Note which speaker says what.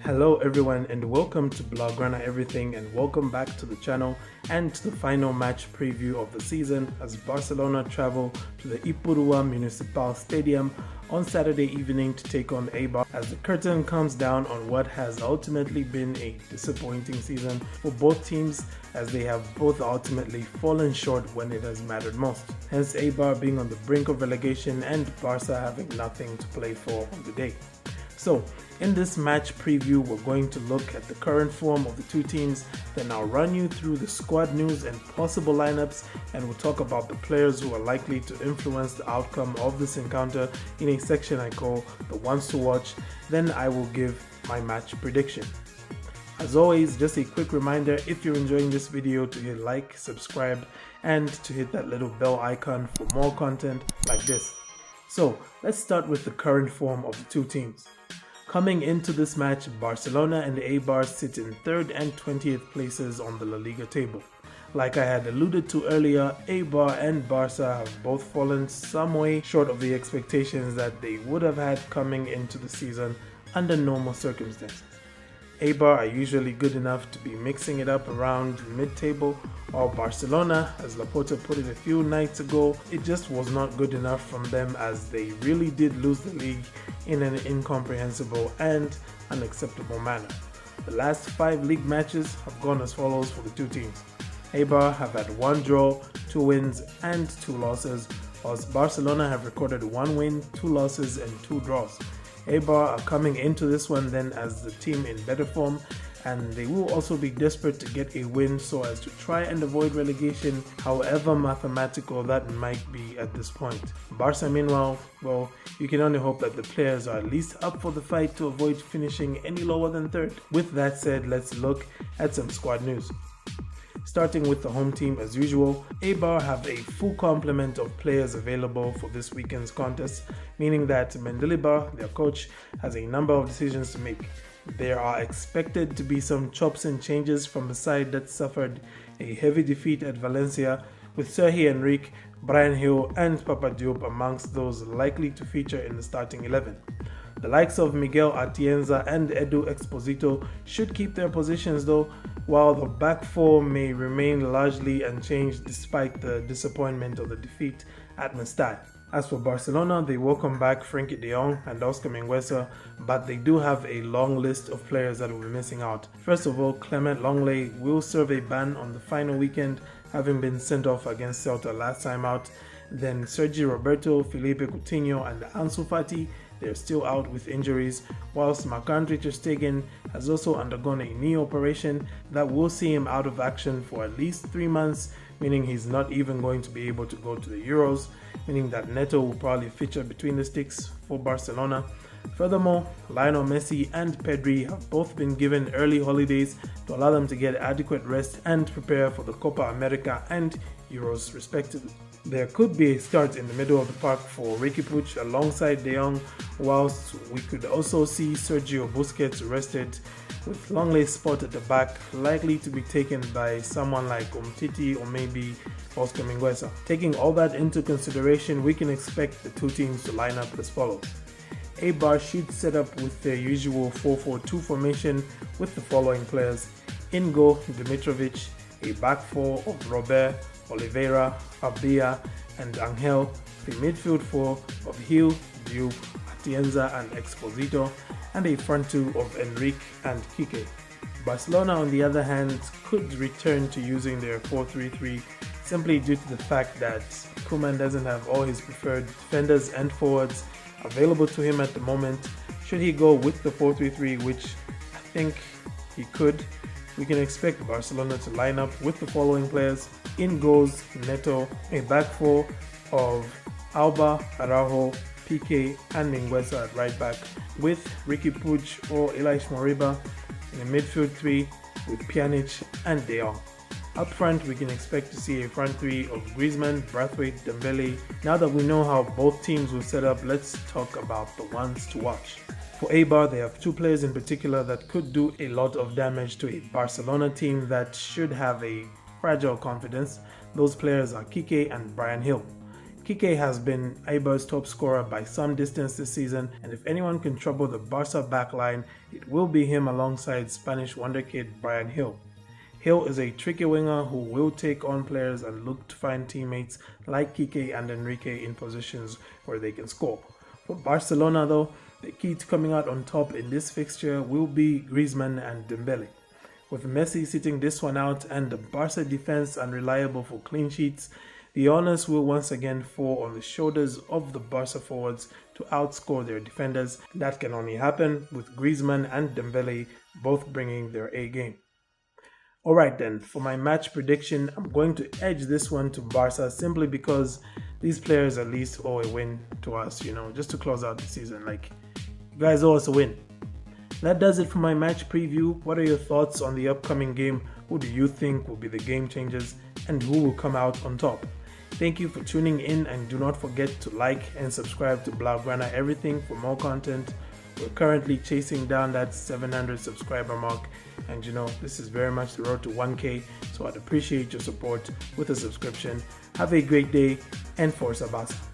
Speaker 1: Hello everyone and welcome to Blaugrana Everything, and welcome back to the channel and to the final match preview of the season as Barcelona travel to the Ipurua Municipal Stadium on Saturday evening to take on Eibar as the curtain comes down on what has ultimately been a disappointing season for both teams, as they have both ultimately fallen short when it has mattered most. Hence Eibar being on the brink of relegation and Barca having nothing to play for on the day. So, in this match preview, we're going to look at the current form of the two teams, then I'll run you through the squad news and possible lineups, and we'll talk about the players who are likely to influence the outcome of this encounter in a section I call the ones to watch. Then I will give my match prediction. As always, just a quick reminder, if you're enjoying this video, to hit like, subscribe, and to hit that little bell icon for more content like this. So, let's start with the current form of the two teams. Coming into this match, Barcelona and Eibar sit in 3rd and 20th places on the La Liga table. Like I had alluded to earlier, Eibar and Barca have both fallen some way short of the expectations that they would have had coming into the season under normal circumstances. Eibar are usually good enough to be mixing it up around mid-table, while Barcelona, as Laporta put it a few nights ago, it just was not good enough from them, as they really did lose the league in an incomprehensible and unacceptable manner. The last 5 league matches have gone as follows for the two teams. Eibar have had 1 draw, 2 wins and 2 losses, whilst Barcelona have recorded 1 win, 2 losses and 2 draws. Eibar are coming into this one then as the team in better form, and they will also be desperate to get a win so as to try and avoid relegation, however mathematical that might be at this point. Barca meanwhile, well, you can only hope that the players are at least up for the fight to avoid finishing any lower than 3rd. With that said, let's look at some squad news. Starting with the home team as usual, Eibar have a full complement of players available for this weekend's contest, meaning that Mendilibar, their coach, has a number of decisions to make. There are expected to be some chops and changes from a side that suffered a heavy defeat at Valencia, with Sergi Enrique, Bryan Gil and Papa Diop amongst those likely to feature in the starting 11. The likes of Miguel Atienza and Edu Exposito should keep their positions though, while the back 4 may remain largely unchanged despite the disappointment of the defeat at Mestalla. As for Barcelona, they welcome back Frenkie de Jong and Oscar Mingueza, but they do have a long list of players that will be missing out. First of all, Clement Longley will serve a ban on the final weekend, having been sent off against Celta last time out. Then Sergi Roberto, Felipe Coutinho and Ansu Fati, they're still out with injuries, whilst Marc-Andre ter Stegen has also undergone a knee operation that will see him out of action for at least 3 months, meaning he's not even going to be able to go to the Euros, meaning that Neto will probably feature between the sticks for Barcelona. Furthermore, Lionel Messi and Pedri have both been given early holidays to allow them to get adequate rest and prepare for the Copa America and Euros respectively. There could be a start in the middle of the park for Riqui Puig alongside De Jong, whilst we could also see Sergio Busquets rested, with Longley's spot at the back likely to be taken by someone like Umtiti or maybe Oscar Mingueza. Taking all that into consideration, we can expect the two teams to line up as follows. Eibar should set up with their usual 4-4-2 formation with the following players. In goal, Dimitrovic, a back 4 of Robert, Oliveira, Abia and Angel, the midfield 4 of Gil, Diop, Atienza and Exposito, and a front 2 of Enrique and Kike. Barcelona, on the other hand, could return to using their 4-3-3 simply due to the fact that Koeman doesn't have all his preferred defenders and forwards available to him at the moment. Should he go with the 4-3-3, which I think he could, we can expect Barcelona to line up with the following players. In goals, Neto, a back 4 of Alba, Araujo, Piqué and Mingueza at right back, with Riqui Puig or Elias Moriba in a midfield 3 with Pjanic and De Jong. Up front, we can expect to see a front 3 of Griezmann, Braithwaite, Dembele. Now that we know how both teams will set up, let's talk about the ones to watch. For Eibar, they have 2 players in particular that could do a lot of damage to a Barcelona team that should have a fragile confidence. Those players are Kike and Bryan Gil. Kike has been Eibar's top scorer by some distance this season, and if anyone can trouble the Barca backline, it will be him alongside Spanish wonderkid Bryan Gil. Gil is a tricky winger who will take on players and look to find teammates like Kike and Enrique in positions where they can score. For Barcelona though, the key to coming out on top in this fixture will be Griezmann and Dembele. With Messi sitting this one out and the Barca defense unreliable for clean sheets, the onus will once again fall on the shoulders of the Barca forwards to outscore their defenders. That can only happen with Griezmann and Dembele both bringing their A game. Alright then, for my match prediction, I'm going to edge this one to Barca simply because these players at least owe a win to us, just to close out the season. Like, you guys owe us a win. That does it for my match preview. What are your thoughts on the upcoming game? Who do you think will be the game changers and who will come out on top? Thank you for tuning in, and do not forget to like and subscribe to Blaugrana Everything for more content. We're currently chasing down that 700 subscriber mark, and this is very much the road to 1K, so I'd appreciate your support with a subscription. Have a great day, and Forza Basque.